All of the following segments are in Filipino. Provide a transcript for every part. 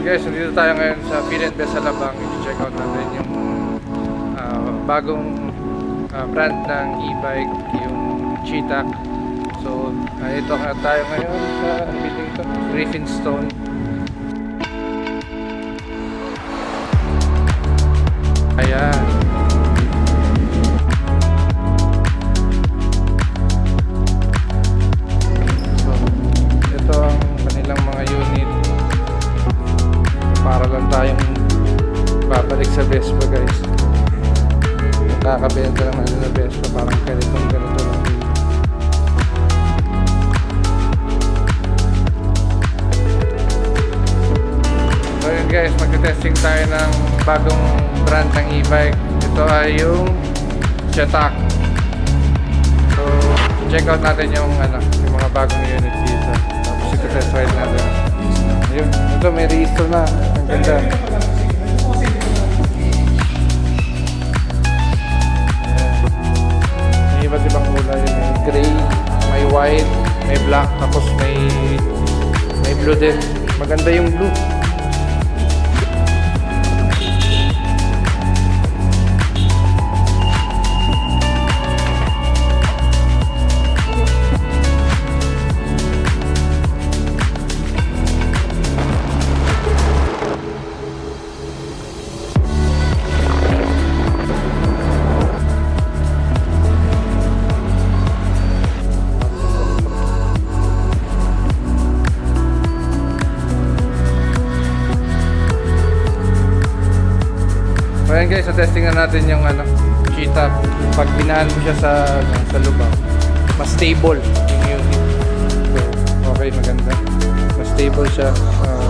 Guys, nandito tayo ngayon sa Feel and Best Alabang. I-check out natin yung bagong brand ng e-bike, yung Cheetah. So, ito nga tayo ngayon sa meeting ito, Griffinstone. Ayan. So, ito ang kanilang mga unit. Para lang tayong babalik sa Vespa, guys. Kakabenta naman sa Vespa, parang ganito lang din. So yun guys, mag-testing tayo ng bagong brand ng e-bike. Ito ay yung Cheetah. So check out natin yung mga bagong unit dito. Tapos ito-test ride natin. Ayun, ito may rehistro na. Ang ganda. May iba't ibang kulay. May gray, may white, may black, tapos may blue din. Maganda yung blue. So ayan guys, so testing na natin yung Cheetah. Pag binaan mo siya sa lubang, mas stable yung unit. So, okay, maganda. Mas stable siya.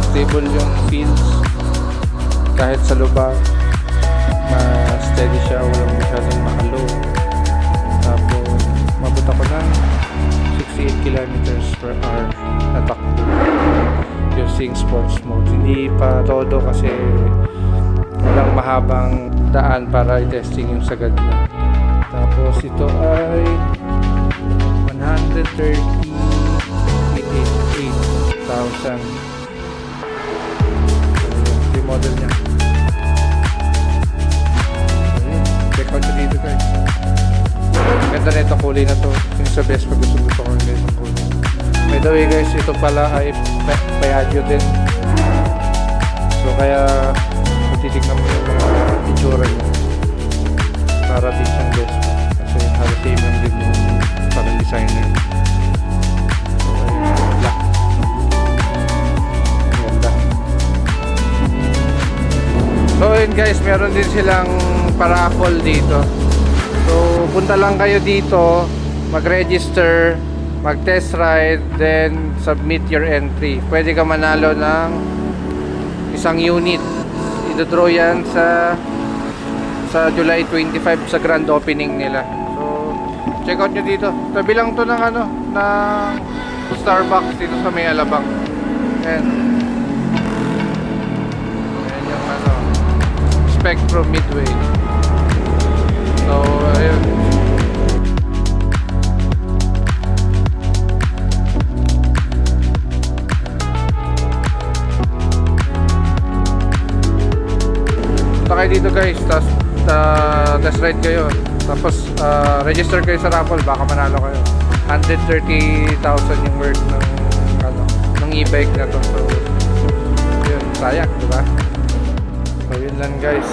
Stable yung feels. Kahit sa lubang, mas steady siya. Walang masyadong makalow. Tapos, mabot ako ng 68 kilometers per hour na takbo using sports mode. Hindi pa todo kasi walang mahabang daan para i-testing yung sagad na. Tapos ito ay 138,000. Ito yung model niya. Check out nyo dito guys. Ganda na ito, kulay na to. Yung sa best pag gusto ko rin guys ang kulay. By the way guys, ito pala ay Piaggio din. So kaya titignan mo yung mga itsura niya para din siyang Vespa kasi halos same lang din yung parang designer. So ayun, black. Ganda. So ayun guys, meron din silang paraffol dito. So punta lang kayo dito, mag-register, mag-test ride, then submit your entry. Pwede ka manalo ng isang unit. Ito-draw yan sa July 25 sa grand opening nila. So, check out nyo dito. Tabi lang to ng ng Starbucks dito sa may Alabang. Ayan. Ayan yung Spectrum Midway. So, ayun. Kayo dito guys, tapos test ride kayo, tapos register kayo sa raffle, baka manalo kayo. 130,000 yung worth ng e-bike na to. So yun, sayang, diba? So yun lang guys.